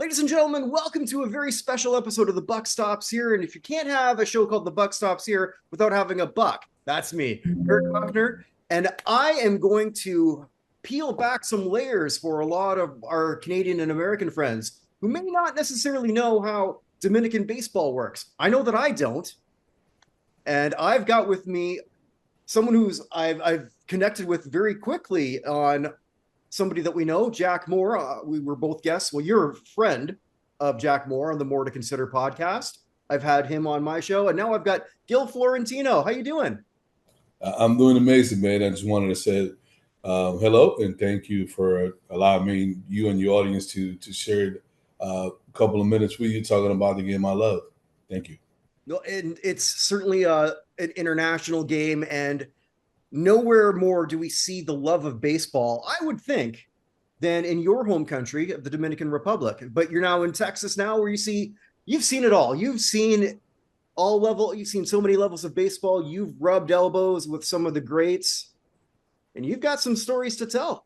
Ladies and gentlemen, welcome to a very special episode of The Buck Stops Here. And if you can't have a show called The Buck Stops Here without having a buck, that's me, Kirk Buchner. And I am going to peel back some layers for a lot of our Canadian and American friends who may not necessarily know how Dominican baseball works. I know that I don't. And I've got with me someone who's I've connected with very quickly on somebody that we know, Jack Moore. We were both guests. Well, you're a friend of Jack Moore on the More to Consider podcast. I've had him on my show, and now I've got Gill Florentino. How you doing? I'm doing amazing, man. I just wanted to say hello and thank you for allowing me, you and your audience, to share a couple of minutes with you talking about the game I love. Thank you. No, and it's certainly an international game, and nowhere more do we see the love of baseball, I would think, than in your home country of the Dominican Republic. But you're now in Texas now, where you've seen it all. You've seen you've seen so many levels of baseball. You've rubbed elbows with some of the greats, and you've got some stories to tell.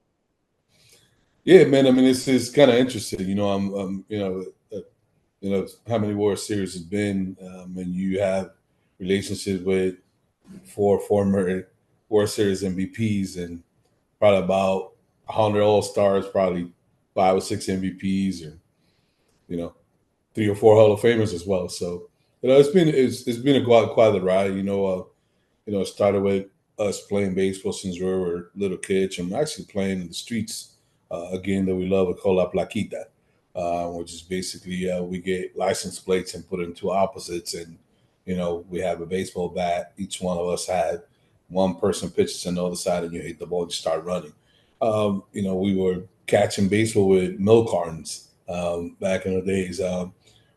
Yeah, man. I mean, it's kind of interesting. How many World Series has been, and you have relationships with four former World Series MVPs and probably about 100 All-Stars, probably 5 or 6 MVPs, and 3 or 4 Hall of Famers as well. So it's been a quite a ride. It started with us playing baseball since we were little kids, and actually playing in the streets, a game that we love. We call La Plaquita, which is basically we get license plates and put it into opposites, and we have a baseball bat. Each one of us had one person pitches on the other side, and you hit the ball and you start running. We were catching baseball with milk cartons back in the days.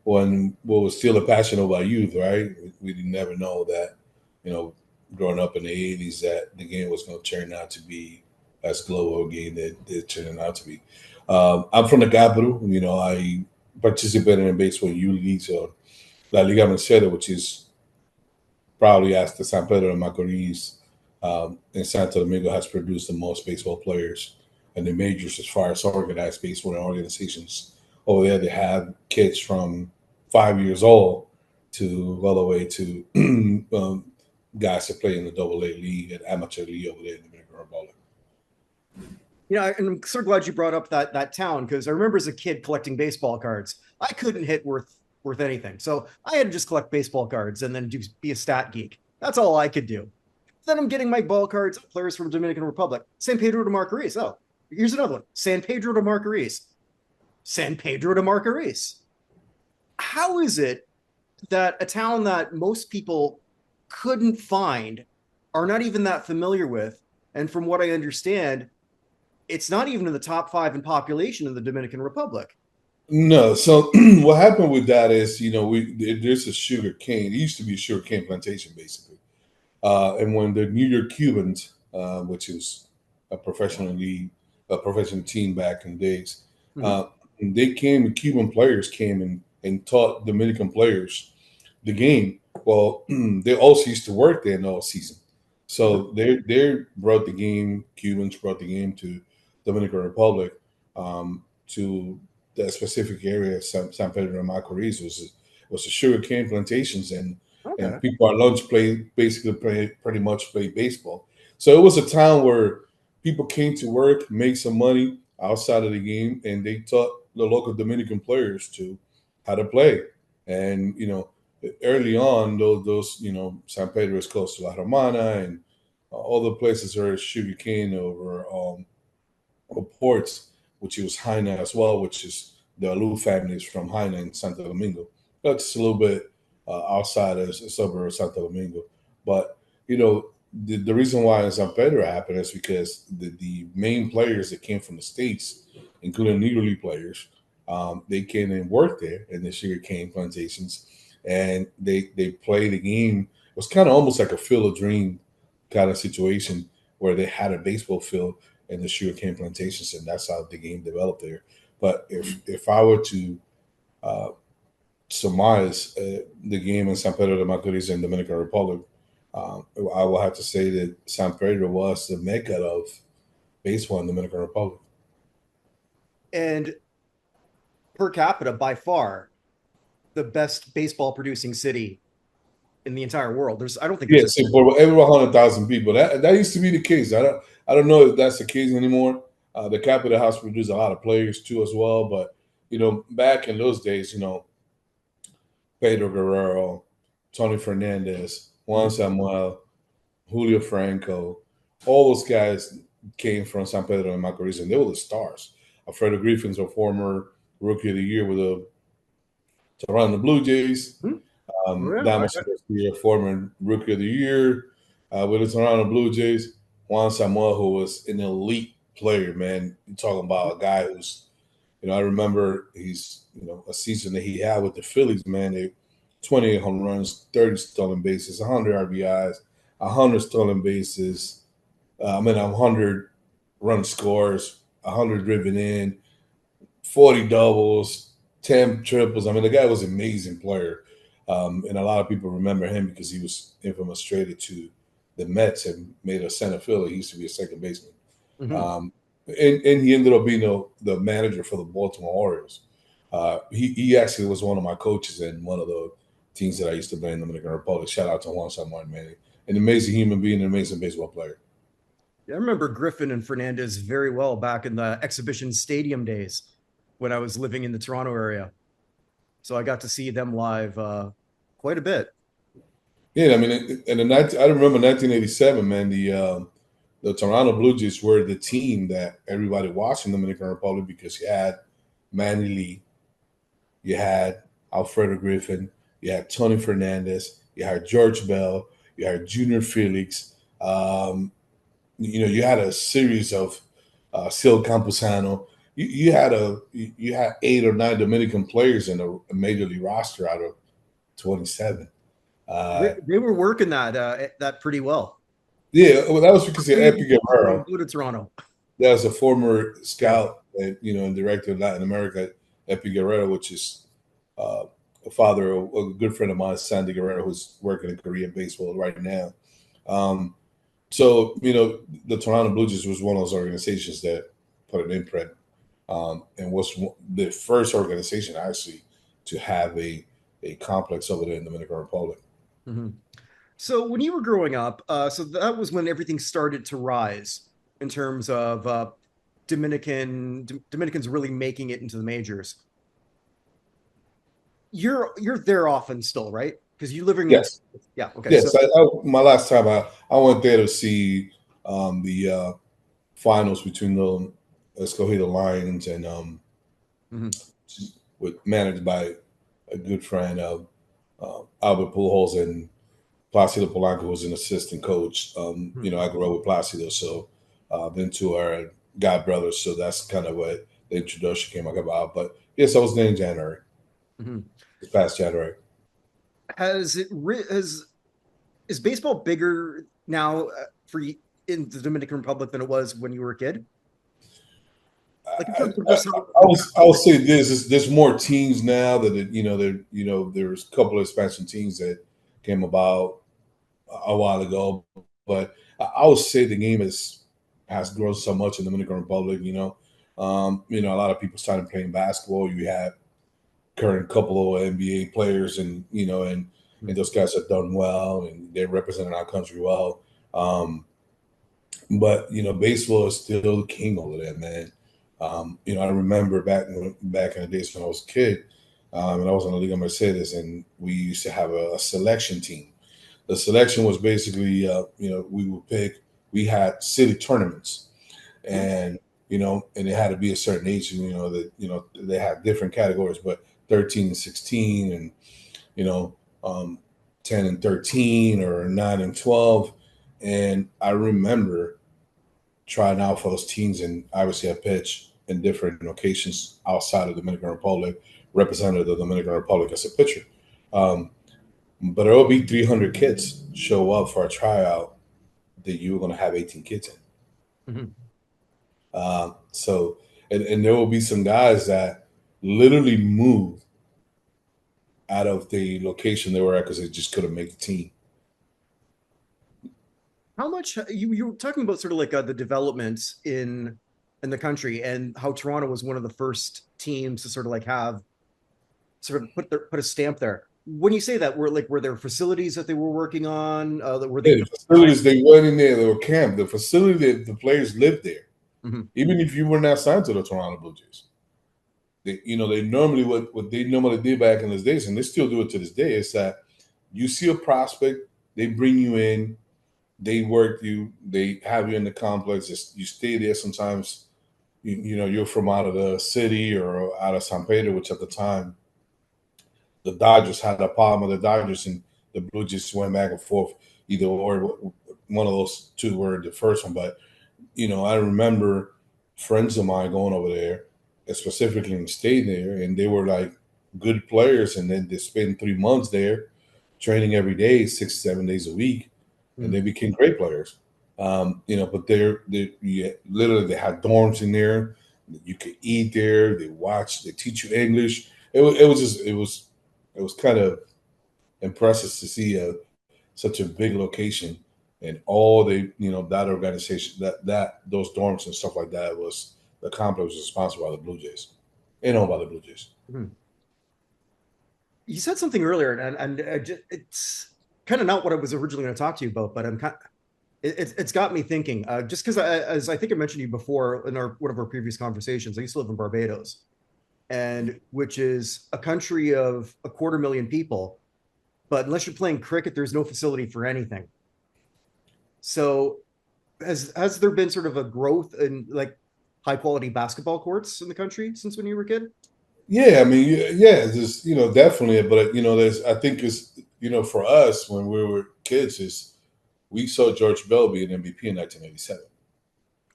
When what was still a passion of our youth, right? We didn't never know that, growing up in the 80s, that the game was going to turn out to be as global a game that it turned out to be. I'm from the capital. I participated in baseball youth leagues, or La Liga Venezuela, which is probably, as the San Pedro de Macorís in Santo Domingo, has produced the most baseball players in the majors as far as organized baseball and organizations. Over there, they have kids from 5 years old to all the way to guys that play in the Double-A league and amateur league over there in the Dominican Republic. And I'm so glad you brought up that town, because I remember as a kid collecting baseball cards. I couldn't hit worth anything, so I had to just collect baseball cards and then be a stat geek. That's all I could do. Then I'm getting my ball cards of players from Dominican Republic. San Pedro de Macorís. Oh, here's another one. San Pedro de Macorís. San Pedro de Macorís. How is it that a town that most people couldn't find, are not even that familiar with, and from what I understand, it's not even in the top 5 in population in the Dominican Republic? No. So what happened with that is, there's a sugar cane. It used to be a sugar cane plantation, basically. And when the New York Cubans, which is a professional league, a professional team back in the days, Cuban players came and taught Dominican players the game. Well, they also used to work there in all season. So they brought the game, Cubans brought the game to Dominican Republic, to that specific area of San Pedro de Macorís. Was a sugar cane plantations, and people at lunch pretty much play baseball. So it was a town where people came to work, make some money outside of the game, and they taught the local Dominican players to how to play. And early on, those San Pedro is close to La Romana, and all the places are sugar cane over ports, which was Haina as well, which is the Alu families from Haina in Santo Domingo. That's a little bit outside of a suburb of Santo Domingo. But, the reason why in San Pedro happened is because the main players that came from the States, including Negro League players, they came and worked there in the sugar cane plantations, and they played the game. It was kind of almost like a field of dream kind of situation, where they had a baseball field in the sugar cane plantations, and that's how the game developed there. But if I were to surmise the game in San Pedro de Macorís in Dominican Republic, I will have to say that San Pedro was the Mecca of baseball in the Dominican Republic. And per capita by far the best baseball producing city in the entire world. I don't think Yeah, there's so for every 100,000 people, that used to be the case. I don't know if that's the case anymore. The Capitol House produced a lot of players too as well, but back in those days, Pedro Guerrero, Tony Fernandez, Juan Samuel, Julio Franco, all those guys came from San Pedro de Macorís, and they were the stars. Alfredo Griffin's a former Rookie of the Year with the Toronto Blue Jays. Hmm. Damos Garcia, former Rookie of the Year with the Toronto Blue Jays. Juan Samuel, who was an elite player, man. You're talking about a guy who's, I remember a season that he had with the Phillies, man. 28 home runs, 30 stolen bases, 100 RBIs, 100 stolen bases, 100 run scores, 100 driven in, 40 doubles, 10 triples. I mean, the guy was an amazing player. And a lot of people remember him because he was infamous traded to the Mets and made a center fielder. He used to be a second baseman. And he ended up being the manager for the Baltimore Orioles. He actually was one of my coaches in one of the teams that I used to play in the Dominican Republic. Shout out to Juan Samuel, man. An amazing human being, an amazing baseball player. I remember Griffin and Fernandez very well back in the exhibition stadium days when I was living in the Toronto area. So I got to see them live quite a bit. Yeah, I mean, I remember 1987, man. The Toronto Blue Jays were the team that everybody watched in the Dominican Republic because you had Manny Lee, you had Alfredo Griffin, you had Tony Fernandez, you had George Bell, you had Junior Felix. You had a series of Sil Camposano. You had 8 or 9 Dominican players in a major league roster out of 27. They were working that pretty well. Yeah, well, that was because of Epi Guerrero. Go to Toronto. That was a former scout and director of Latin America, Epi Guerrero, which is a father of a good friend of mine, Sandy Guerrero, who's working in Korean baseball right now. So the Toronto Blue Jays was one of those organizations that put an imprint and was the first organization actually to have a complex over there in the Dominican Republic. Mm-hmm. So when you were growing up, so that was when everything started to rise in terms of Dominicans really making it into the majors. You're there often still, right? Because you living Yes. Yeah. Okay. Yes. So my last time I went there to see the finals between the Escogido Lions and managed by a good friend of Albert Pujols and Placido Polanco, who was an assistant coach. I grew up with Placido, so then to our god brothers. So that's kind of what the introduction came about. But yes, I was there in January, this past January. Is baseball bigger now for you in the Dominican Republic than it was when you were a kid? Like I will say this: there's more teams now that there's a couple of expansion teams that came about a while ago, but I would say the game has grown so much in the Dominican Republic. A lot of people started playing basketball. You have current couple of NBA players, and those guys have done well, and they're representing our country well. But baseball is still the king over there, man. I remember back in the days when I was a kid, and I was on the Liga Mercedes, and we used to have a selection team. The selection was basically, we had city tournaments, and and it had to be a certain age. They had different categories, but 13 and 16, and 10 and 13, or 9 and 12. And I remember trying out for those teams, and obviously I pitched in different locations outside of the Dominican Republic, represented the Dominican Republic as a pitcher. But there will be 300 kids show up for a tryout that you were going to have 18 kids in. So there will be some guys that literally moved out of the location they were at because they just couldn't make the team. How much you were talking about sort of like the developments in the country and how Toronto was one of the first teams to sort of like have sort of put a stamp there. When you say that, were there facilities that they were working on? Were they Yeah, the facilities they went in there, they were camped. The facility that the players lived there, even if you were not signed to the Toronto Blue Jays. They normally what they normally did back in those days, and they still do it to this day, is that you see a prospect, they bring you in, they work you, they have you in the complex, you stay there sometimes. You're from out of the city or out of San Pedro, which at the time the Dodgers had a problem with the Dodgers, and the Blue Jays went back and forth. Either or, one of those two were the first one. But I remember friends of mine going over there, specifically stayed there, and they were like good players, and then they spent 3 months there, training every day, 6-7 days a week, and they became great players. But literally they had dorms in there. You could eat there. They teach you English. It was kind of impressive to see such a big location, and all that organization, that those dorms and stuff like that, was the complex was sponsored by the Blue Jays, and owned by the Blue Jays. You said something earlier, and it's kind of not what I was originally going to talk to you about, but it's got me thinking. Just because, as I think I mentioned to you before in one of our previous conversations, I used to live in Barbados, and which is a country of 250,000 people, but unless you're playing cricket, there's no facility for anything. So, has there been sort of a growth in like high quality basketball courts in the country since when you were a kid? Yeah, I mean, yeah, there's definitely, but I think it's for us when we were kids, we saw George Bell be an MVP in 1987.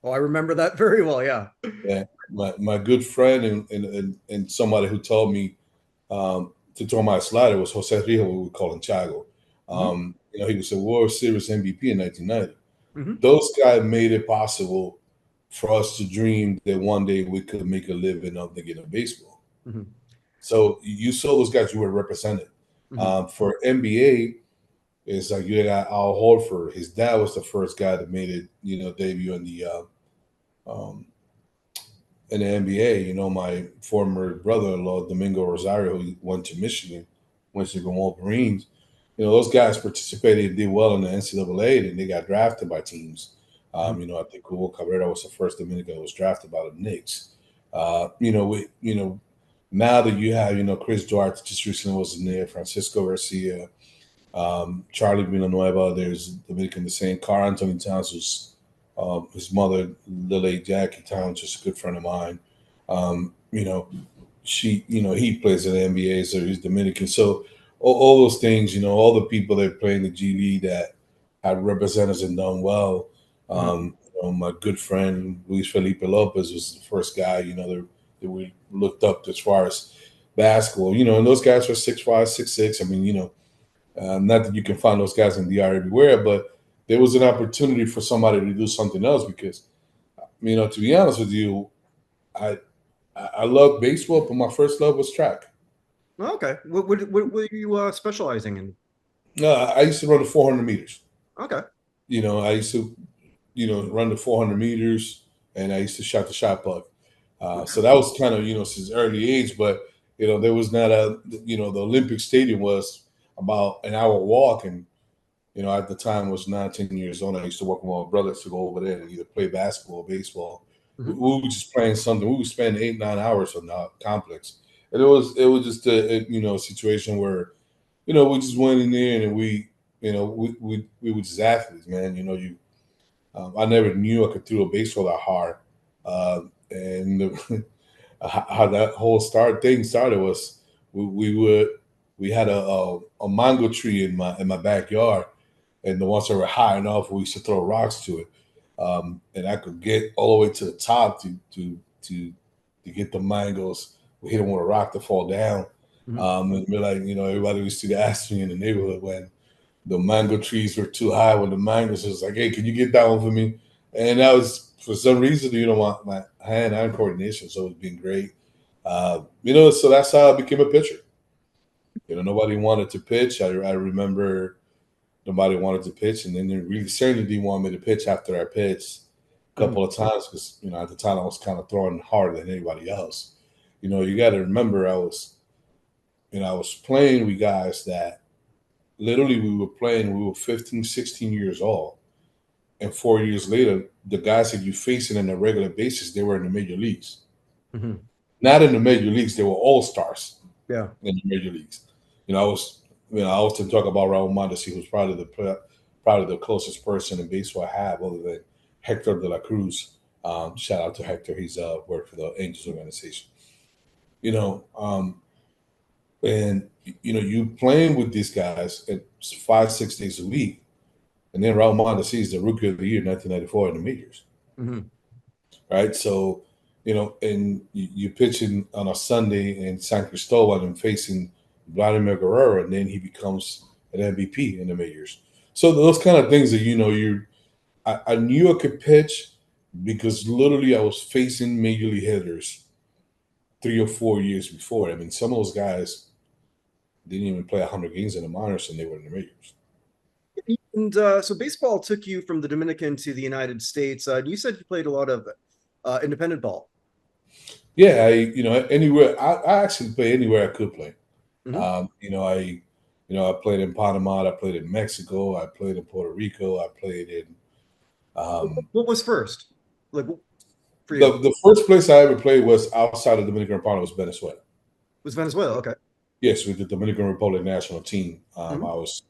Oh, I remember that very well. Yeah. Yeah, my good friend and somebody who told me to throw my slider was Jose Rijo, what we call him Chago. He was a World Series MVP in 1990. Those guys made it possible for us to dream that one day we could make a living of the game of baseball. So you saw those guys you were represented. For NBA, it's like you got Al Horford. His dad was the first guy that made it, debut in the NBA. My former brother-in-law, Domingo Rosario, who went to Michigan, went to go Wolverines. Those guys participated, did well in the NCAA, and they got drafted by teams. I think Hugo Cabrera was the first Dominican that was drafted by the Knicks. Now that you have, Chris Duarte just recently was in there, Francisco Garcia, Charlie Villanueva, there's Dominican descent, Carl Anthony Towns, who's his mother, the late Jackie Towns, is a good friend of mine. He plays in the NBA, so he's Dominican. So all those things, all the people that play in the G League that have represented us and done well. My good friend Luis Felipe Lopez was the first guy, that we looked up as far as basketball, and those guys were 6'5", 6'6". I mean, not that you can find those guys in DR everywhere, but there was an opportunity for somebody to do something else because, to be honest with you, I love baseball, but my first love was track. Okay. What were you specializing in? I used to run the 400 meters. Okay. I used to, run the 400 meters, and I used to shot the shot put. So that was kind of, since early age, but, there was not the Olympic Stadium was about an hour walk. And, at the time I was 19 years old. I used to work with my brothers to go over there and either play basketball or baseball. We were just playing something. We would spend 8-9 hours on the complex. And it was just a situation where, we just went in there and we were just athletes, man. I never knew I could throw a baseball that hard. How that whole thing started was we had a mango tree in my backyard, and the ones that were high enough, we used to throw rocks to it, and I could get all the way to the top to get the mangoes. We hit them with a rock to fall down, and we're like, everybody used to ask me in the neighborhood when the mango trees were too high. When the mangoes was like, hey, can you get that one for me? And that was, for some reason, my hand-eye coordination has always been great. So that's how I became a pitcher. Nobody wanted to pitch. I remember nobody wanted to pitch, and then they really certainly didn't want me to pitch after I pitched a couple of times because, at the time I was kind of throwing harder than anybody else. you got to remember, I was playing with guys that literally we were 15, 16 years old. And 4 years later, the guys that you facing on a regular basis, they were in the major leagues. Mm-hmm. Not in the major leagues, they were all stars. Yeah. In the major leagues. I often talk about Raul Mondesi, who's probably the closest person in baseball I have, other than Hector de la Cruz. Shout out to Hector. He's worked for the Angels organization. And you playing with these guys at 5-6 days a week, and then Raul Mondesi is the Rookie of the Year, 1994 in the majors. Mm-hmm. Right, so and you pitching on a Sunday in San Cristobal and facing Vladimir Guerrero, and then he becomes an MVP in the majors. So those kind of things that I knew I could pitch because literally I was facing major league hitters 3 or 4 years before. I mean, some of those guys didn't even play 100 games in the minors, and they were in the majors. And so baseball took you from the Dominican to the United States. You said you played a lot of independent ball. Yeah, anywhere. I actually play anywhere I could play. Mm-hmm. I played in Panama. I played in Mexico. I played in Puerto Rico. I played in. What was first? Like for you? The first place I ever played was outside of Dominican Republic. Was Venezuela. Was Venezuela? Okay. Yes, with the Dominican Republic national team. Mm-hmm. I was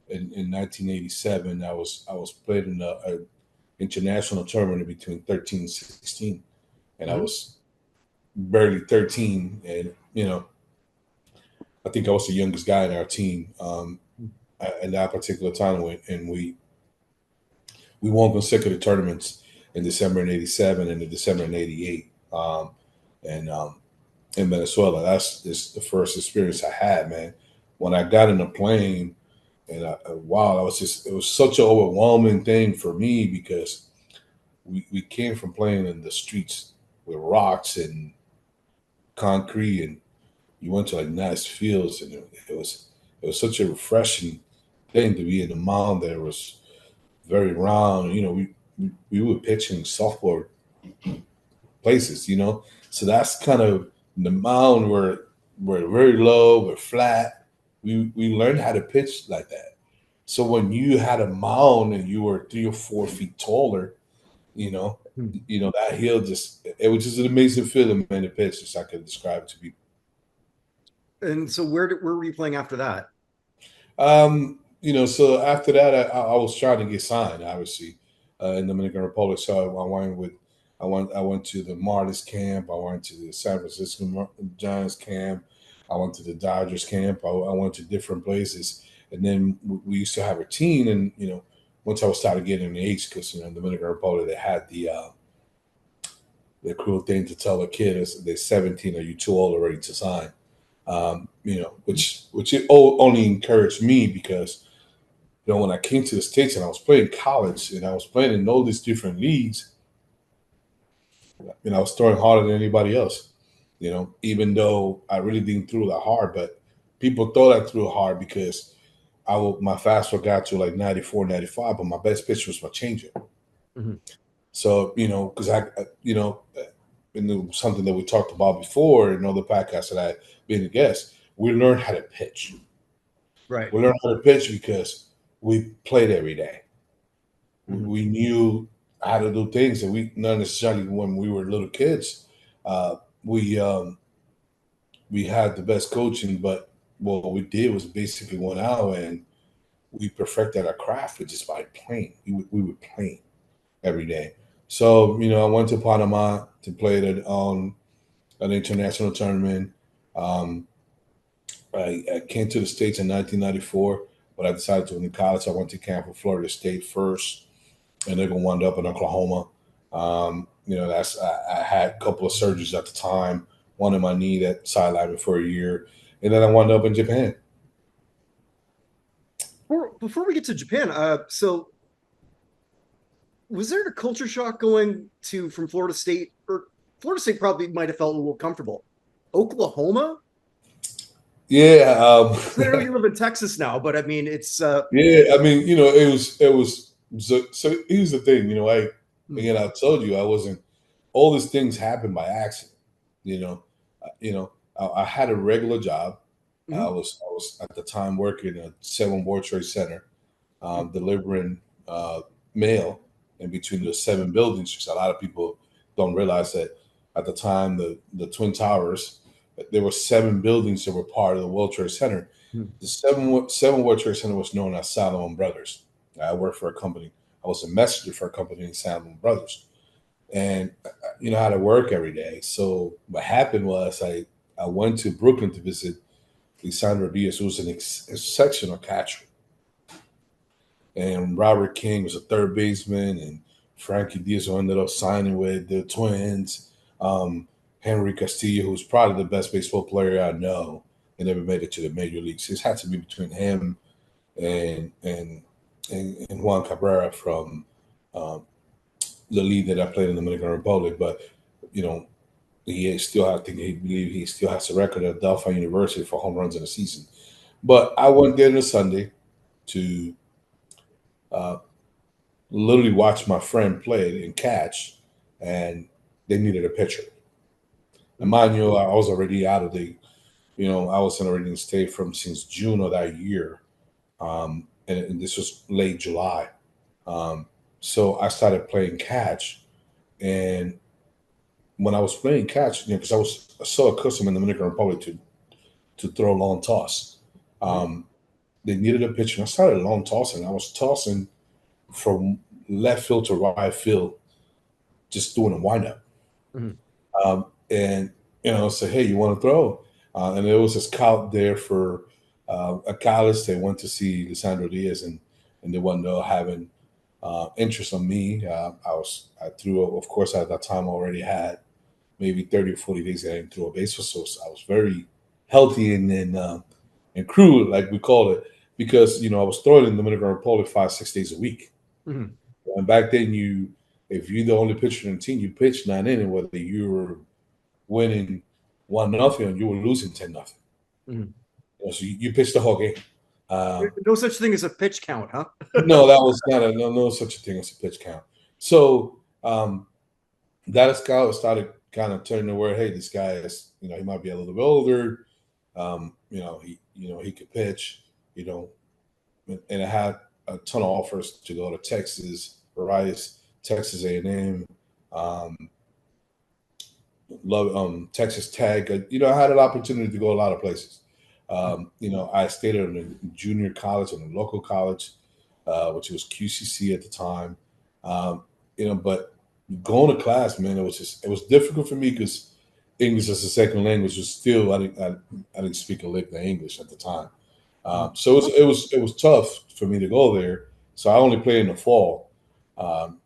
in 1987. I was played in a international tournament between 13 and 16, and I was barely 13, and I think I was the youngest guy in our team at that particular time, and we won consecutive tournaments in December in '87 and in December in '88, and in Venezuela. That's just the first experience I had, man. When I got in the plane, and it was such an overwhelming thing for me because we came from playing in the streets with rocks and concrete, and you went to like nice fields, and it was such a refreshing thing to be in the mound that was very round. We were pitching softball places, so that's kind of the mound where we're very low, we're flat. We learned how to pitch like that. So when you had a mound and you were 3 or 4 feet taller, that hill it was just an amazing feeling, man, to pitch, as I could describe it to people. And so where were you playing after that? So after that, I was trying to get signed, obviously, in the Dominican Republic. So I went to the Marlins camp. I went to the San Francisco Giants camp. I went to the Dodgers camp. I went to different places, and then we used to have a team. And once I started getting the age, because in the Dominican Republic they had the cruel thing to tell a kid is they're 17, are you too old already to sign? Which it only encouraged me because when I came to the States and I was playing college and I was playing in all these different leagues, I was throwing harder than anybody else. Even though I really didn't throw that hard, but people thought I threw hard because my fastball got to like 94, 95, but my best pitch was my changeup. Mm-hmm. So, because and something that we talked about before in other podcasts that I been a guest, we learned how to pitch. Right. We learned how to pitch because we played every day. Mm-hmm. We knew how to do things that we not necessarily when we were little kids. We had the best coaching, but what we did was basically went out and we perfected our craft just by playing. We were playing every day. So, I went to Panama to play on an international tournament. I came to the States in 1994, but I decided to go to college. I went to camp for Florida State first, and then wound up in Oklahoma. I had a couple of surgeries at the time, one in my knee that sidelined me for a year, and then I wound up in Japan. Before we get to Japan, so was there a culture shock going from Florida State? Or Florida State probably might have felt a little comfortable. Oklahoma? Yeah. I know you live in Texas now, but I mean, it's. Yeah, I mean, it was. So here's the thing, again, I told you I wasn't. All these things happen by accident, I had a regular job. Mhm. I was at the time working at 7 World Trade Center, delivering mail in between the 7 buildings. Because a lot of people don't realize that at the time the Twin Towers, there were 7 buildings that were part of the World Trade Center. Mhm. The seven World Trade Center was known as Salomon Brothers. I worked for a company. I was a messenger for a company in Salomon Brothers, and I had to work every day. So what happened was I went to Brooklyn to visit Lisandro Diaz, who was an exceptional catcher, and Robert King was a third baseman, and Frankie Diaz, who ended up signing with the Twins. Henry Castillo, who's probably the best baseball player I know, and never made it to the major leagues. It had to be between him and and and Juan Cabrera from um, the league that I played in the Dominican Republic. But you know, I think he believe he still has a record at Delphi University for home runs in a season. But I went there on a Sunday to uh, literally watch my friend play and catch, and they needed a pitcher. And mind you, I was already out of the, I was already in the state from since June of that year, and this was late July. Um, so I started playing catch, and when I was playing catch, because I was so accustomed in the Dominican Republic to throw long toss, Mhm. um, they needed a pitcher. And I started long tossing. I was tossing from left field to right field, just doing a windup. Mhm. And say, hey, you want to throw? And there was a scout there for a college. They went to see Lisandro Diaz, and they wanted to know having interest on me. I threw, of course, at that time already had maybe 30 or 40 days that I didn't throw a baseball. So I was very healthy and crude, like we call it, because, I was throwing in the Dominican Republic 5, 6 days a week. Mhm. And back then, if you're the only pitcher in the team, you pitch 9 innings, whether you were winning 1-0 and you were losing 10-0. Mhm. So you pitched the whole game. Um, No such thing as a pitch count, huh? no, that was not no such a thing as a pitch count. So that scout started kind of turning to where, hey, this guy is, he might be a little bit older. He could pitch, and I had a ton of offers to go to Texas, Rice, Texas A&M, um, love Texas Tech. I had an opportunity to go a lot of places. I stayed at a junior college and a local college, which was QCC at the time. But going to class, man, it was difficult for me because English as a second language was still I didn't speak a lick of English at the time. So it was tough for me to go there. So I only played in the fall. Um,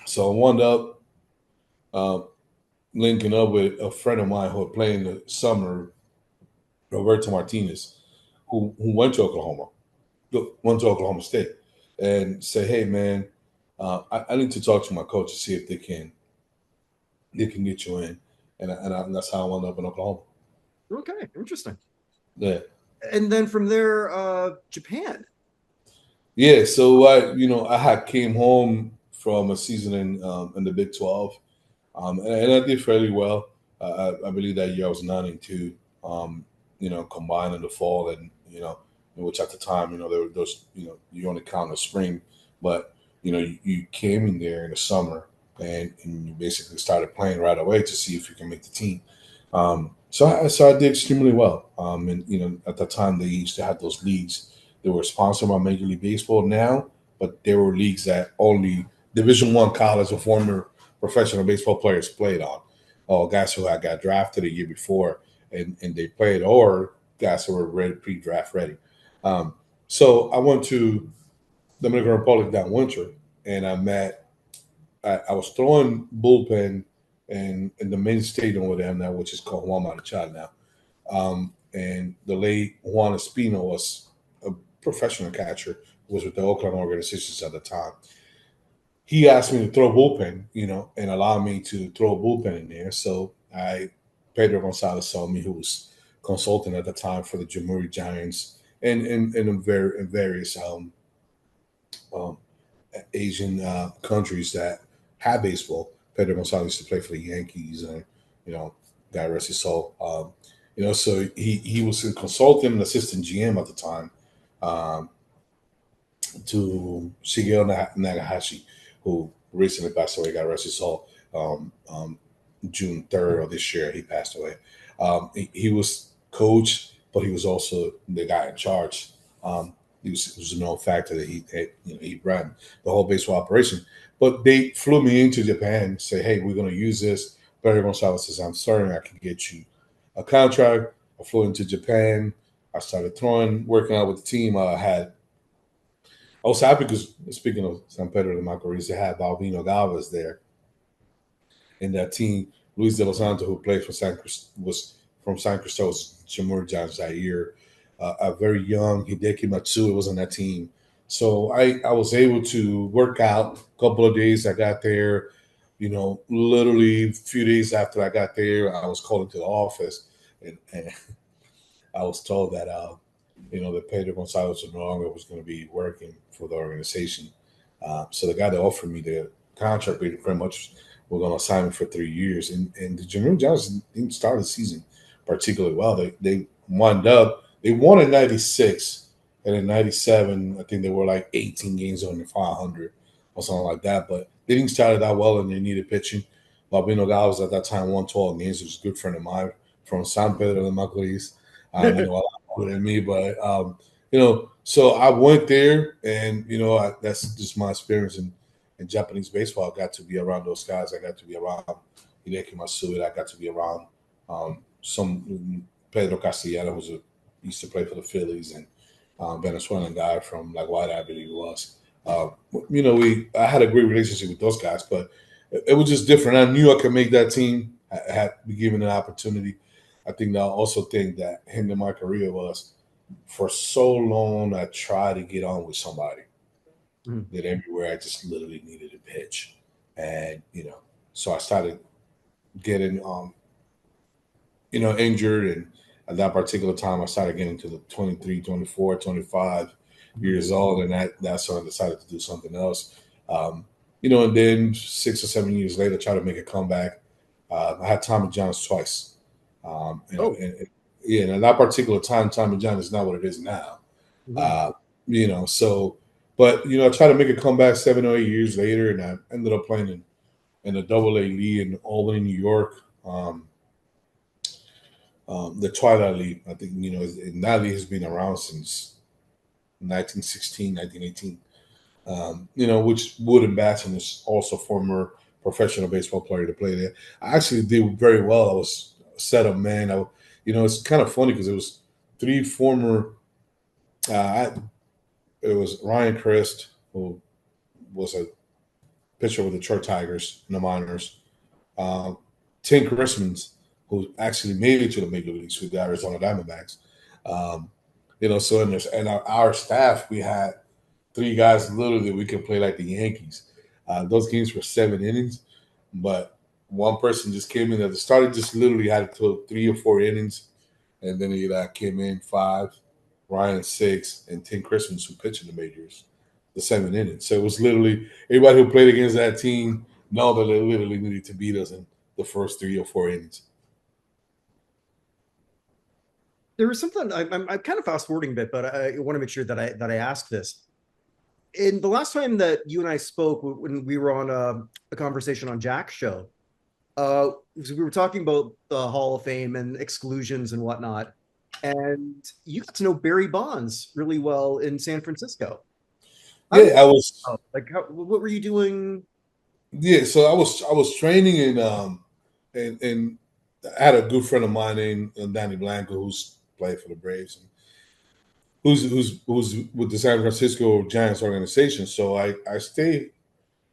so I wound up uh, linking up with a friend of mine who had played in the summer, Roberto Martinez, who went to Oklahoma State, and say, "Hey, man, I need to talk to my coach to see if they can get you in," and that's how I wound up in Oklahoma. Okay, interesting. Yeah, And then from there, Japan. yeah. So I had came home from a season in the Big 12, and I did fairly well. I believe that year I was 9-2, combined in the fall, and in which at the time, there were those, you only count the spring, but you came in there in the summer, and you basically started playing right away to see if you can make the team. So I did extremely well. And at the time they used to have those leagues. They were sponsored by Major League Baseball now, but there were leagues that only Division I college or former professional baseball players played on, or guys who had got drafted a year before and they played, or guys who were ready, pre-draft ready. Um, so I went to Dominican Republic that winter, and I was throwing bullpen in the main stadium with them now, which is called Juan Marichal now. And the late Juan Espino was a professional catcher, was with the Oakland organizations at the time. He asked me to throw bullpen, and allow me to throw a bullpen in there. So Pedro Gonzalez saw me, who was consultant at the time for the Jamhuri Giants and in various um, Asian countries that have baseball. Pedro Gonzalez used to play for the Yankees, and you know God rest his soul. So he was a consultant and assistant GM at the time um, to Shigeru Nagahashi, who recently passed away. God rest his soul. June 3rd of this year, he passed away. He was coach, but he was also the guy in charge. It was a known factor that he ran the whole baseball operation. But they flew me into Japan, say, "Hey, we're going to use this." Barry Gonzalez says, "I'm certain I can get you a contract." I flew into Japan. I started working out with the team. I was happy because, speaking of San Pedro de Macorís, they had Balvino Galvez there in that team. Luis de los Santos, who played for was from San Cristobal Jamur Giants that year. A very young Hideki Matsui was on that team. So I was able to work out a couple of days I got there. Literally a few days after I got there, I was called into the office and I was told that that Pedro Gonzalez no longer was going to be working for the organization. So the guy that offered me the contract pretty much were going to sign me for 3 years. And the Jameer Johnson didn't start the season particularly well. They they won in 96, and in 97, I think they were like 18 games under 500 or something like that. But they didn't start it that well, and they needed pitching. Balbino Galvez at that time won 12 games. He was a good friend of mine from San Pedro de Macorís. A lot older than me, but so I went there, and that's just my experience in Japanese baseball. I got to be around those guys. I got to be around Hideki Matsui. I got to be around some Pedro Castellano, used to play for the Phillies, and Venezuelan guy from La Guaira, I believe he was. I had a great relationship with those guys, but it was just different. I knew I could make that team. I had been given an opportunity. I also think that him and my career was for so long. I tried to get on with somebody that everywhere I just literally needed a pitch, and so I started getting injured, and at that particular time I started getting to the 23, 24, 25 years old, and that's when I decided to do something else. And then 6 or 7 years later, try to make a comeback. I had Tommy John's twice. And at that particular time, Tommy John is not what it is now. But I tried to make a comeback 7 or 8 years later, and I ended up playing in the Double-A League in Albany, New York. The Twilight League, I think, and that league has been around since 1916, 1918. Which Wooden Batson is also former professional baseball player to play there. I actually did very well. I was a setup man. It's kind of funny because it was three former. It was Ryan Christ, who was a pitcher with the Detroit Tigers in the minors. Tim Christmas, who actually made it to the major leagues with the Arizona Diamondbacks. So in our staff, we had three guys literally we could play like the Yankees. Those games were 7 innings, but one person just came in at the start. Just literally had to throw 3 or 4 innings, and then he came in 5, Ryan 6, and Tim Christmas who pitched in the majors, the 7 innings. So it was literally everybody who played against that team know that they literally needed to beat us in the first 3 or 4 innings. There was something I'm kind of fast forwarding a bit, but I want to make sure that I ask this. In the last time that you and I spoke, when we were on a conversation on Jack's show, we were talking about the Hall of Fame and exclusions and whatnot, and you got to know Barry Bonds really well in San Francisco. I was what were you doing? Yeah, so I was training and I had a good friend of mine named Danny Blanco who's played for the Braves and who's with the San Francisco Giants organization. So I stayed.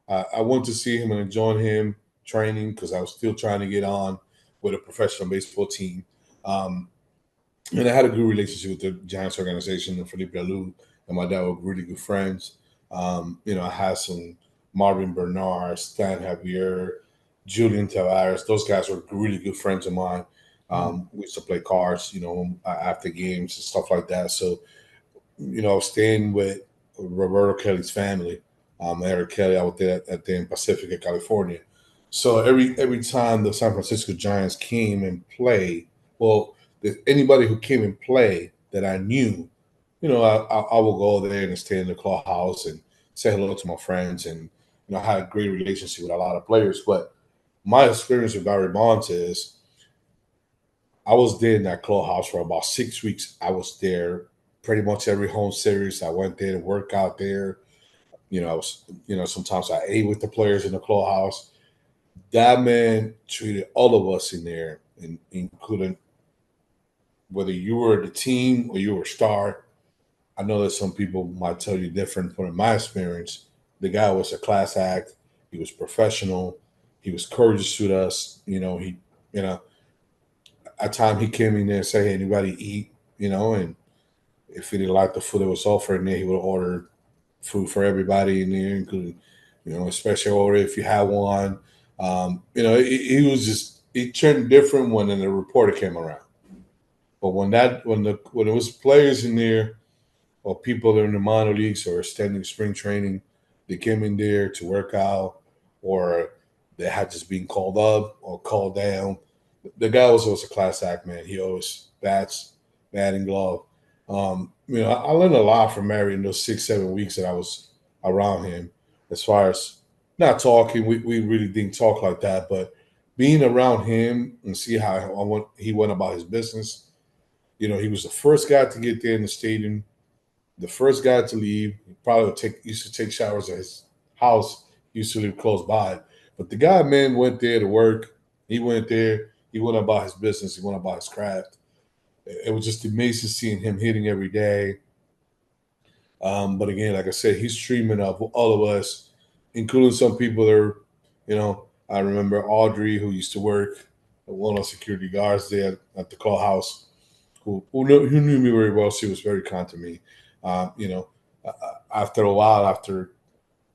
I went to see him and join him training because I was still trying to get on with a professional baseball team. And I had a good relationship with the Giants organization and Felipe Alou and my dad were really good friends. I had some Marvin Bernard, Stan Javier, Julian Tavares. Those guys were really good friends of mine. We used to play cards, after games and stuff like that. So, I was staying with Roberto Kelly's family. Eric Kelly out there in Pacifica, California. So every time the San Francisco Giants came and played, well, anybody who came and played that I knew, I will go there and stay in the clubhouse and say hello to my friends, and I had a great relationship with a lot of players. But my experience with Barry Bonds is I was there in that clubhouse for about 6 weeks. I was there pretty much every home series. I went there to work out there. I was, sometimes I ate with the players in the clubhouse. That man treated all of us in there, including whether you were the team or you were a star. I know that some people might tell you different, but in my experience, the guy was a class act. He was professional. He was courteous to us. You know, at time he came in there and said, "Hey, anybody eat?" And if he didn't like the food that was offered in there, he would order food for everybody in there, including, a special order if you had one. He was just he turned different when the reporter came around. But when it was players in there or people that are in the minor leagues or extending spring training, they came in there to work out or they had just been called up or called down. The guy was always a class act, man. He always batting glove. I learned a lot from Mary in those 6, 7 weeks that I was around him. As far as not talking, we really didn't talk like that, but being around him and see how he went about his business. He was the first guy to get there in the stadium, the first guy to leave. He probably used to take showers at his house. He used to live close by, but the guy, man, went there to work. He went there. He went about his business. He went about his craft. It was just amazing seeing him hitting every day. But again, like I said, he's streaming up all of us, including some people that are, I remember Audrey, who used to work at one of the security guards there at the call house, who knew me very well. She was very kind to me. After a while, after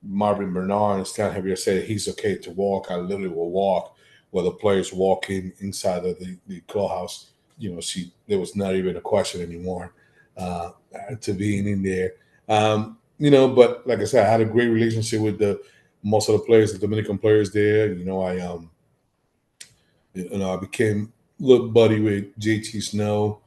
Marvin Bernard and Stan Javier said he's okay to walk, I literally will walk while the players walk inside of the clubhouse. There was not even a question anymore uh, to being in there. But like I said, I had a great relationship with the most of the players, the Dominican players there. I became a little buddy with JT Snow.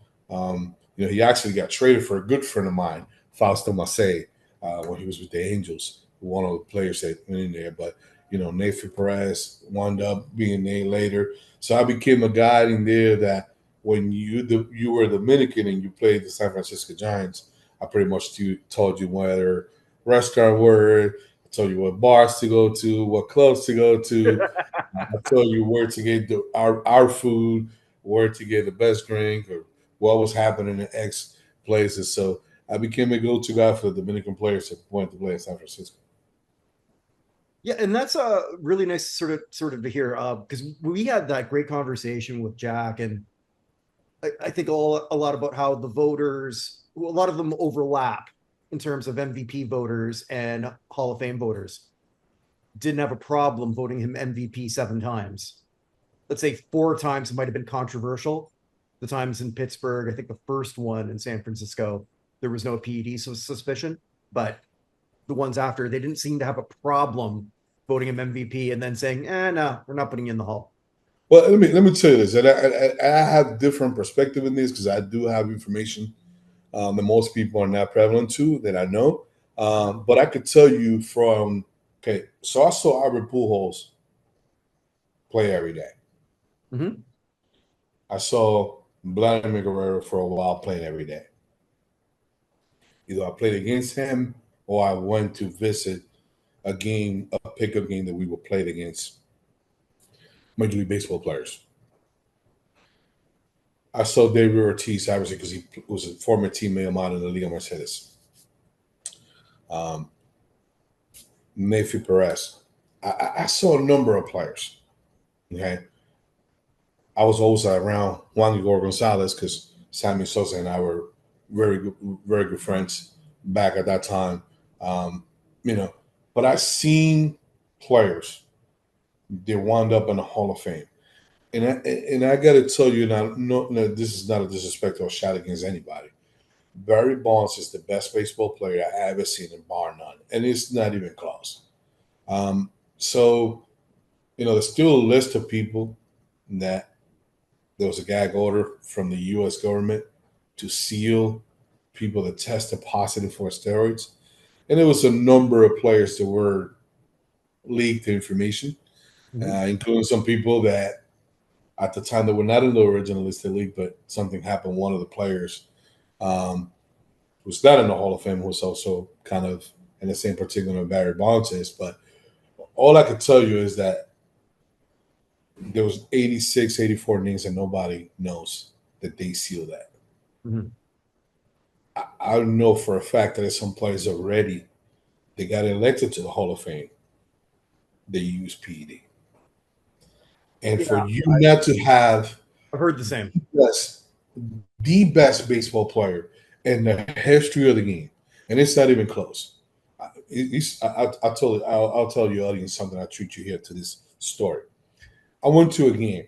He actually got traded for a good friend of mine, Fausto Macei, when he was with the Angels, one of the players that went in there. But Nathan Perez wound up being there later, so I became a guy in there that when you were Dominican and you played the San Francisco Giants, I pretty much told you whether restaurant were, I told you what bars to go to, what clubs to go to. I told you where to get our food, where to get the best drink, or what was happening in X places. So I became a go-to guy for the Dominican players that wanted to play in San Francisco. Yeah, and that's really nice sort of to hear because we had that great conversation with Jack, and I think a lot about how the voters, a lot of them overlap in terms of MVP voters and Hall of Fame voters. Didn't have a problem voting him MVP 7 times. Let's say 4 times it might have been controversial. The times in Pittsburgh, I think the first one in San Francisco, there was no PED suspicion, but the ones after, they didn't seem to have a problem voting him MVP and then saying, no, we're not putting you in the Hall. Well, let me tell you this, and I have different perspective in this because I do have information that most people are not prevalent to that I know. But I could tell you from okay, so I saw Albert Pujols play every day. Mm-hmm. I saw Vladimir Guerrero for a while playing every day. Either I played against him or I went to visit a game, a pickup game that we were played against Major League Baseball players. I saw David Ortiz, obviously, because he was a former teammate of mine in the Liga Mercedes. Mayfield Perez. I saw a number of players. Okay. I was also around Juan Igor Gonzalez because Sammy Sosa and I were very good friends back at that time. Um, you know, but I seen players that wound up in the Hall of Fame. And I got to tell you now, no, this is not a disrespect or shot against anybody. Barry Bonds is the best baseball player I ever seen, in bar none, and it's not even close. So There's still a list of people that there was a gag order from the U.S. government to seal people that tested positive for steroids. And there was a number of players that were leaked information, including some people that at the time that were not in the original list they leaked, but something happened. One of the players who's not in the Hall of Fame was also kind of in the same particular Barry Bonds is. But all I could tell you is that there was 86, 84 names and nobody knows that they sealed that. Mm-hmm. I know for a fact that there's some players already they got elected to the Hall of Fame. They use PED. And for you not to have I've heard the same. The best baseball player in the history of the game, and it's not even close. I'll tell you, audience, something. I'll treat you here to this story. I went to a game,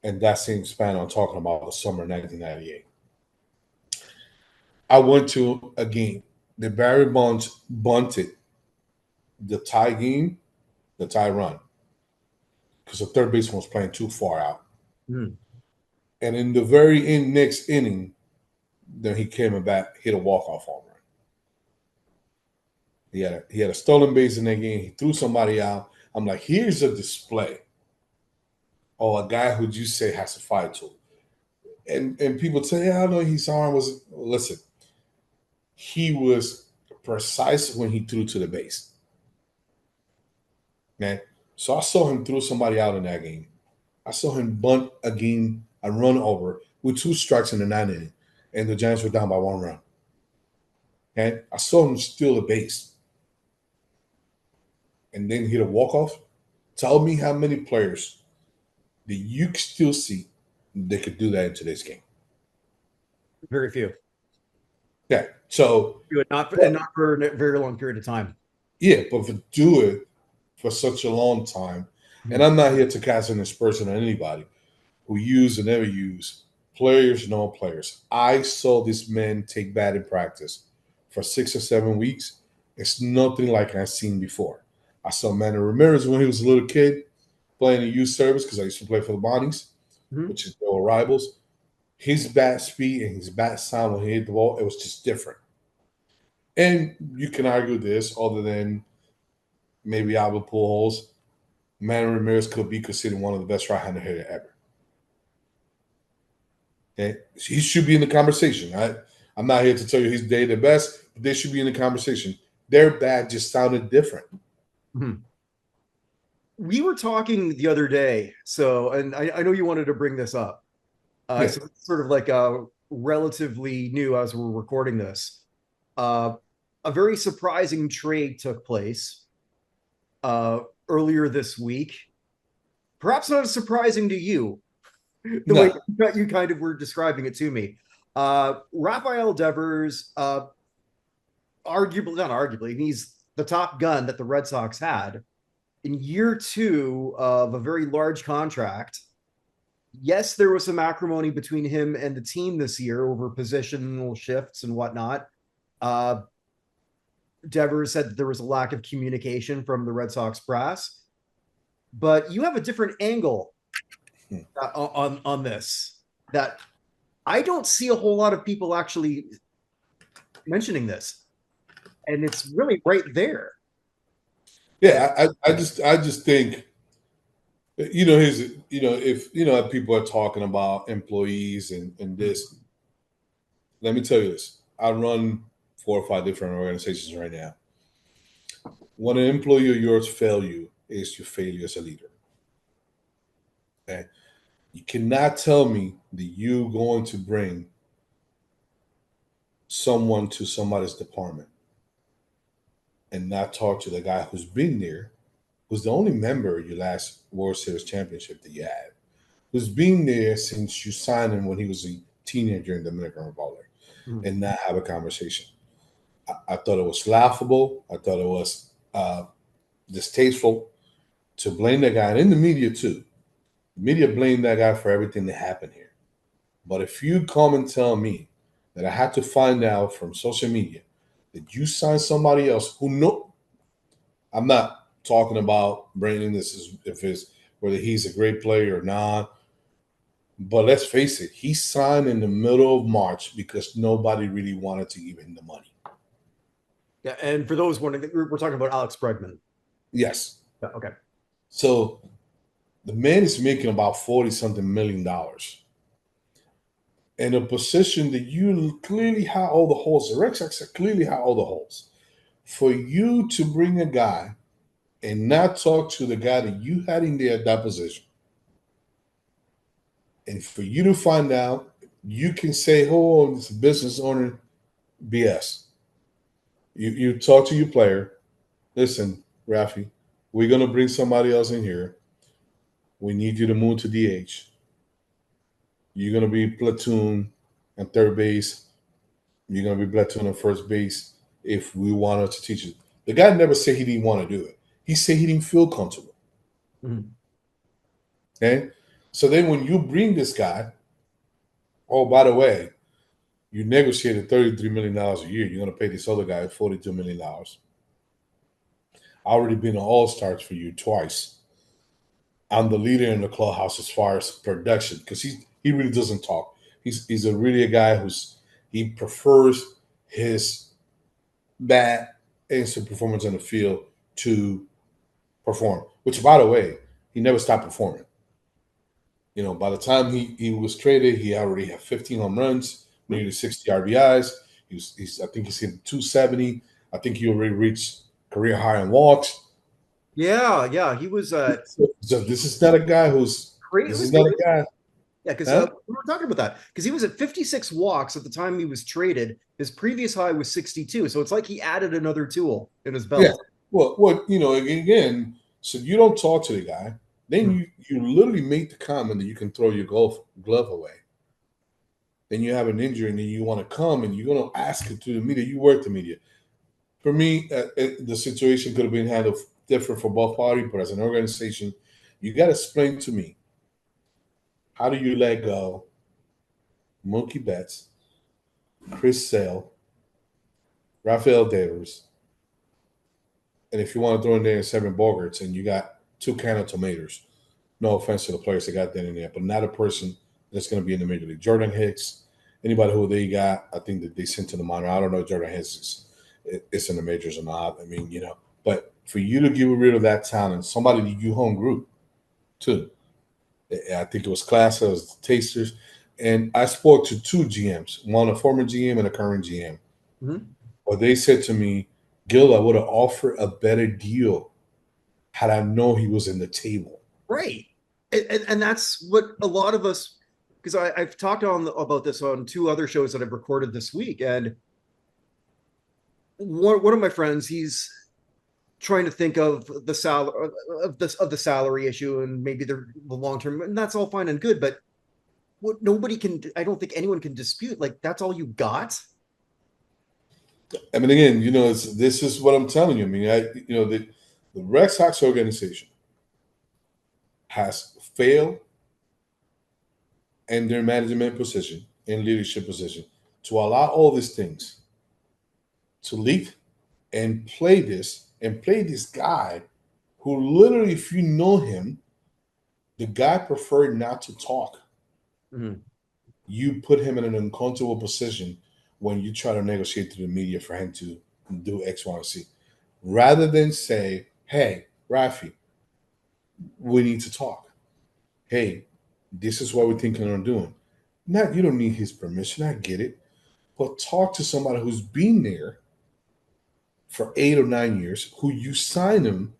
and that same span I'm talking about the summer of 1998. I went to a game that Barry Bonds bunted the tie game, the tie run, because the third baseman was playing too far out. Mm. And in the very next inning, then he came back, hit a walk-off home run. He had a stolen base in that game. He threw somebody out. I'm like, here's a display. Oh, a guy who you say has a fire tool. And people say, yeah, I know his arm was. Listen, he was precise when he threw to the base. Okay? So I saw him throw somebody out in that game. I saw him bunt a game, a run over with 2 strikes in the 9th inning, and the Giants were down by 1 run. Okay? I saw him steal the base and then hit a walk-off. Tell me how many players that you still see that could do that in today's game. Very few. Yeah. So not for a very long period of time. Yeah, but to do it for such a long time, and I'm not here to cast an aspersion on anybody who use and never use players, no players. I saw this man take batting practice for 6 or 7 weeks. It's nothing like I've seen before. I saw Manny Ramirez when he was a little kid playing in youth service because I used to play for the Bonnies, which is their rivals. His bat speed and his bat sound when he hit the ball, it was just different. And you can argue this other than maybe Albert Pujols. Manny Ramirez could be considered one of the best right-handed hitters ever. Okay? He should be in the conversation. I'm not here to tell you he's the best, but they should be in the conversation. Their bat just sounded different. Mm-hmm. We were talking the other day, and I know you wanted to bring this up. So it's sort of like relatively new as we're recording this. A very surprising trade took place earlier this week. Perhaps not as surprising to you, the way that you kind of were describing it to me. Rafael Devers, not arguably, he's the top gun that the Red Sox had in year 2 of a very large contract. Yes, there was some acrimony between him and the team this year over positional shifts and whatnot. Devers said that there was a lack of communication from the Red Sox brass. But you have a different angle on this that I don't see a whole lot of people actually mentioning this. And it's really right there. Yeah, I just think, if people are talking about employees and this, let me tell you this. I run 4 or 5 different organizations right now. When an employee of yours fail you, is your failure as a leader. Okay? You cannot tell me that you're going to bring someone to somebody's department and not talk to the guy who's been there, who's the only member of your last World Series championship that you had, who's been there since you signed him when he was a teenager in the Dominican Republic, and not have a conversation. I thought it was laughable. I thought it was distasteful to blame that guy, and in the media too. The media blamed that guy for everything that happened here. But if you come and tell me that I had to find out from social media that you signed somebody else who I'm not talking about Brandon. This is if it's whether he's a great player or not. But let's face it, he signed in the middle of March because nobody really wanted to give him the money. Yeah, and for those wondering, we're talking about Alex Bregman. Yes. Yeah, okay. So the man is making about $40-something million. In a position that you clearly have all the holes. The Red Sox clearly have all the holes. For you to bring a guy and not talk to the guy that you had in there at that position, and for you to find out, you can say, oh, it's a business owner, BS. You talk to your player. Listen, Rafi, we're going to bring somebody else in here. We need you to move to DH. You're going to be platoon and third base. You're going to be platoon and first base if we wanted to teach you. The guy never said he didn't want to do it. He said he didn't feel comfortable. Mm-hmm. Okay? So then when you bring this guy, oh, by the way, you negotiated $33 million a year. You're going to pay this other guy $42 million. I already been an all-stars for you twice. I'm the leader in the clubhouse as far as production because he really doesn't talk. He's really a guy he prefers his bat and some performance on the field to perform. Which, by the way, he never stopped performing. You know, by the time he was traded, he already had 15 home runs, nearly 60 RBIs. I think he's hitting 270. I think he already reached career high in walks. Yeah, he was. So this is not a guy who's. Crazy. This is not a guy. Yeah, because we were talking about that because he was at 56 walks at the time he was traded. His previous high was 62, so it's like he added another tool in his belt. Yeah. Well, you know, again, so you don't talk to the guy, then you literally make the comment that you can throw your glove away. Then you have an injury, and then you want to come, and you're going to ask it to the media. You work the media. For me, the situation could have been handled different for both parties, but as an organization, you got to explain to me, how do you let go Mookie Betts, Chris Sale, Rafael Devers, and if you want to throw in there 7 Bogarts, and you got 2 cans of tomatoes, no offense to the players that got that in there, but not a person that's going to be in the major league. Jordan Hicks, anybody who they got, I think that they sent to the minor. I don't know if Jordan Hicks is in the majors or not. I mean, you know, but for you to get rid of that talent, somebody that you home group too. I think it was Class, it was the Tasters. And I spoke to 2 GMs, one a former GM and a current GM. Mm-hmm. But they said to me, Gill, I would have offered a better deal had I known he was in the table. Right. And that's what a lot of us, because I've talked about this on 2 other shows that I've recorded this week. And one of my friends, he's trying to think of the salary of the salary issue and maybe the long term, and that's all fine and good, but what I don't think anyone can dispute, like, that's all you got. I mean, again, you know, this is what I'm telling you. I mean, the Red Sox organization has failed in their management position and leadership position to allow all these things to leak and play this guy who literally, if you know him, the guy preferred not to talk. Mm-hmm. You put him in an uncomfortable position when you try to negotiate to the media for him to do X, Y, and Z. Rather than say, hey, Rafi, we need to talk. Hey, this is what we're thinking of doing. Not, you don't need his permission, I get it. But talk to somebody who's been there for 8 or 9 years, who you signed him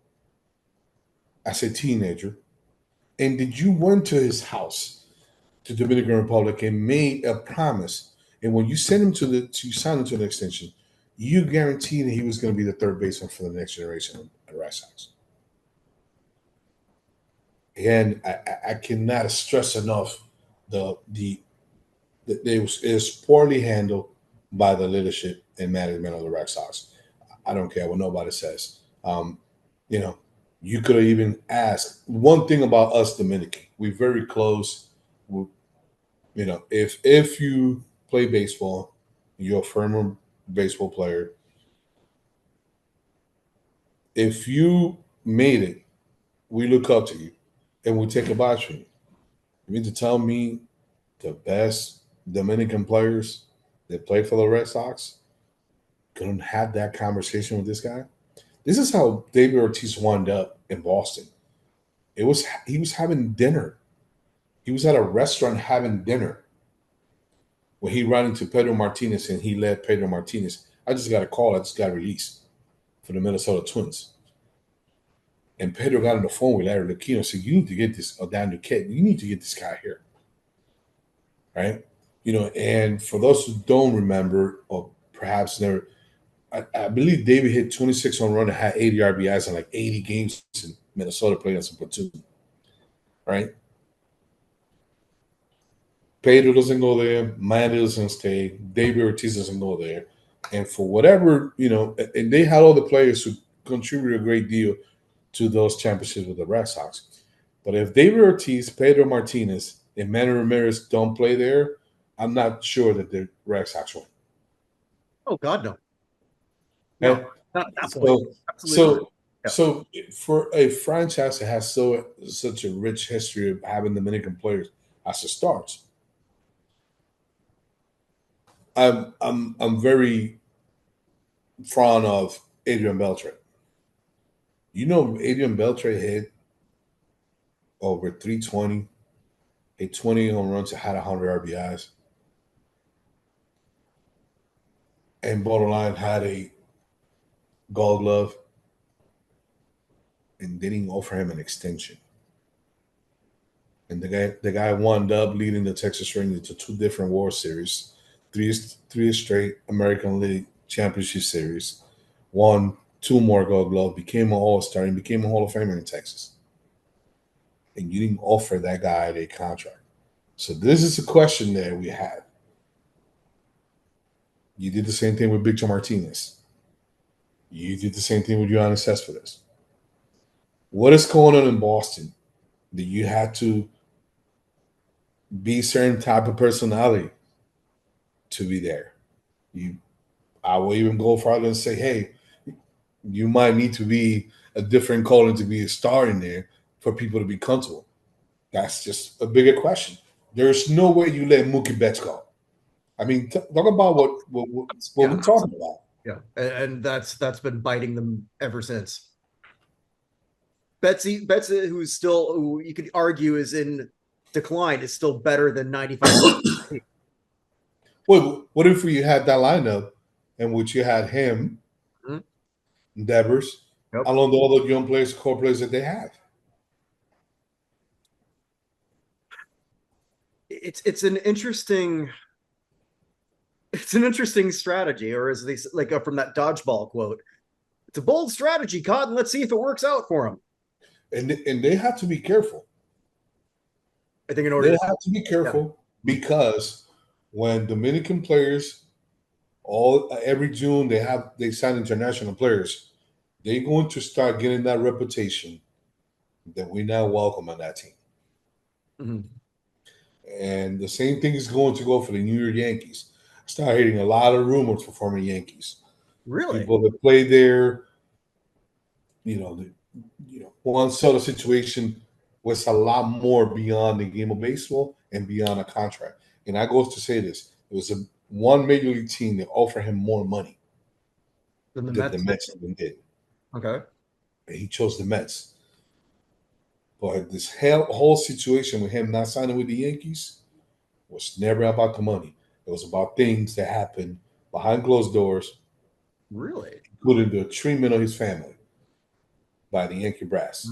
as a teenager, and did you went to his house, to Dominican Republic, and made a promise. And when you sent him you signed him to an extension, you guaranteed that he was going to be the third baseman for the next generation of the Red Sox. And I cannot stress enough it was poorly handled by the leadership and management of the Red Sox. I don't care what nobody says. You know, you could have even asked one thing about us Dominican. We're very close. You know, if you play baseball, you're a former baseball player. If you made it, we look up to you and we take advice from you. You mean to tell me the best Dominican players that play for the Red Sox couldn't have that conversation with this guy? This is how David Ortiz wound up in Boston. He was having dinner. He was at a restaurant having dinner when he ran into Pedro Martinez and he led Pedro Martinez. I just got a call. I just got released for the Minnesota Twins. And Pedro got on the phone with Larry Lucchino and said, you need to get this Daniel Kid. You need to get this guy here. Right? And for those who don't remember or perhaps never, I believe David hit 26 home runs and had 80 RBIs in like 80 games in Minnesota playing as a platoon. Right? Pedro doesn't go there. Manny doesn't stay. David Ortiz doesn't go there. And for whatever, and they had all the players who contributed a great deal to those championships with the Red Sox. But if David Ortiz, Pedro Martinez, and Manny Ramirez don't play there, I'm not sure that the Red Sox win. Oh, God, no. No. Not that point. So for a franchise that has such a rich history of having Dominican players as a start, I'm very fond of Adrian Beltre. Adrian Beltre hit over 320, hit 20 home runs, and had 100 RBIs. And bottom line, had a Gold Glove and didn't offer him an extension. And the guy wound up leading the Texas Rangers to 2 different World Series, three straight American League Championship Series, won 2 more Gold Glove, became an All-Star, and became a Hall of Famer in Texas. And you didn't offer that guy a contract. So this is a question that we had. You did the same thing with Victor Martinez. You did the same thing with Yoenis Cespedes. What is going on in Boston that you had to be a certain type of personality to be there? I will even go farther and say, hey, you might need to be a different calling to be a star in there for people to be comfortable. That's just a bigger question. There's no way you let Mookie Betts go. I mean, talk about what we're talking about. Yeah, and that's been biting them ever since. Betsy, who you could argue is in decline, is still better than 95. Well, what if you had that lineup in which you had him, Devers, along the other young players, core players that they have? It's an interesting strategy, or as they like from that dodgeball quote, it's a bold strategy, Cotton. Let's see if it works out for them. And they have to be careful. I think they have to be careful because when Dominican players every June they sign international players, they're going to start getting that reputation that we now welcome on that team. Mm-hmm. And the same thing is going to go for the New York Yankees. I started hearing a lot of rumors for former Yankees. Really? People that play there, one sort of situation was a lot more beyond the game of baseball and beyond a contract. And I goes to say this: it was one major league team that offered him more money than the Mets even did. Okay. And he chose the Mets. But this whole situation with him not signing with the Yankees was never about the money. It was about things that happened behind closed doors. Really? Including the treatment of his family by the Yankee brass.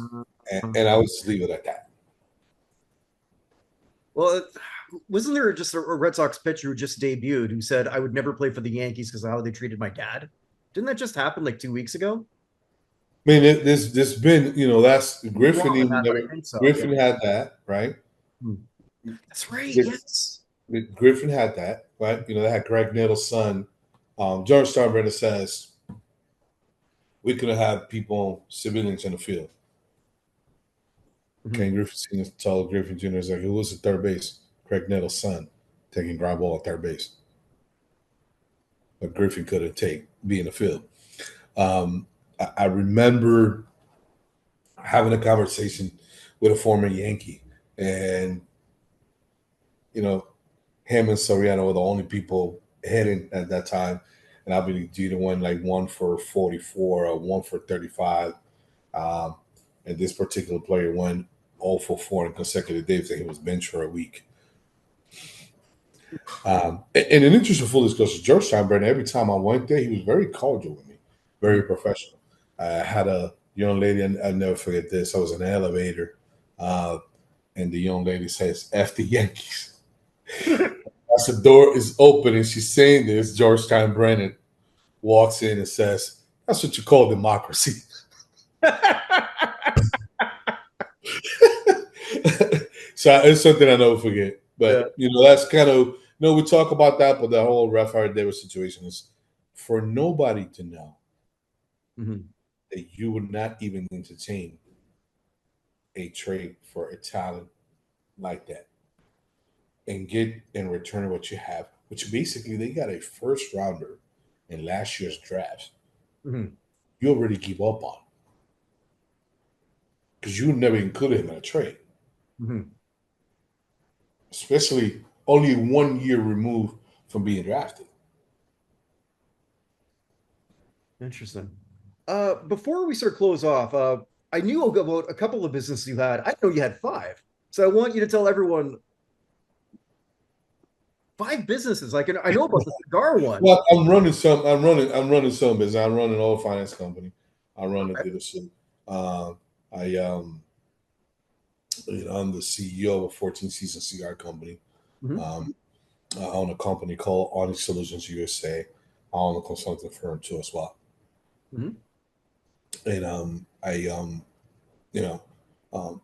And I would just leave it at that. Well, wasn't there just a Red Sox pitcher who just debuted who said, I would never play for the Yankees because of how they treated my dad? Didn't that just happen like 2 weeks ago? I mean, there's been, that's Griffin. Griffin had that, right? That's right. Yes. Griffin had that, right? They had Greg Nettles' son. George Steinbrenner says we could have people, civilians in the field. Ken Griffin told Griffin Jr. like, who was at third base? Craig Nettles' son, taking ground ball at third base. But Griffin couldn't be in the field. I remember having a conversation with a former Yankee, and him and Soriano were the only people hitting at that time, and I believe Jeter won like 1 for 44 or 1 for 35, and this particular player won 0 for 4 in consecutive days, and he was benched for a week. And in interest of full disclosure, George Steinbrenner, every time I went there, he was very cordial with me, very professional. I had a young lady, and I'll never forget this. I was in an elevator, and the young lady says, F the Yankees. As the door is open and she's saying this, George Steinbrenner walks in and says, that's what you call democracy. So it's something I never forget. But, that's kind of, we talk about that, but the whole Rafael Devers situation is for nobody to know that you would not even entertain a trade for a talent like that and get in return what you have, which basically they got a first rounder in last year's draft. You already give up on because you never included him in a trade. Especially only 1 year removed from being drafted. Interesting. Before we sort of close off, I knew about a couple of businesses you had. I know you had 5. So I want you to tell everyone 5 businesses. Like I know about the cigar one. Well, I'm running some business. I'm running an oil finance company. I run a dealership. I'm the CEO of a 14-season cigar company. I own a company called Onyx Solutions USA. I own a consulting firm too as well. And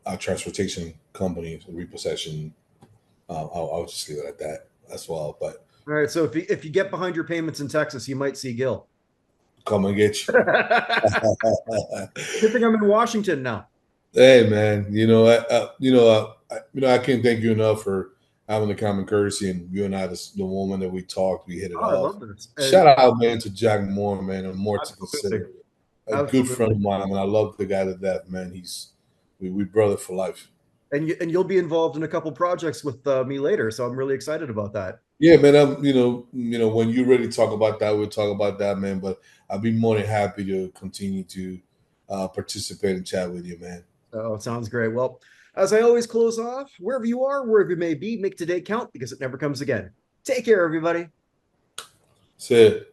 our transportation company, repossession. I'll just leave it at that as well. But all right, so if you get behind your payments in Texas, you might see Gill. Come and get you. Good thing I'm in Washington now. Hey man, I can't thank you enough for having the common courtesy, and you and I, the woman that we talked, we hit it off. I love this. Shout out, man, to Jack Moore, man, and more to consider. A good friend of mine, and I love the guy to death, man. We brother for life. And you'll be involved in a couple projects with me later, so I'm really excited about that. Yeah, man. When you're ready to talk about that, we'll talk about that, man. But I'd be more than happy to continue to participate and chat with you, man. Oh, sounds great. Well, as I always close off, wherever you are, wherever you may be, make today count because it never comes again. Take care, everybody. That's it.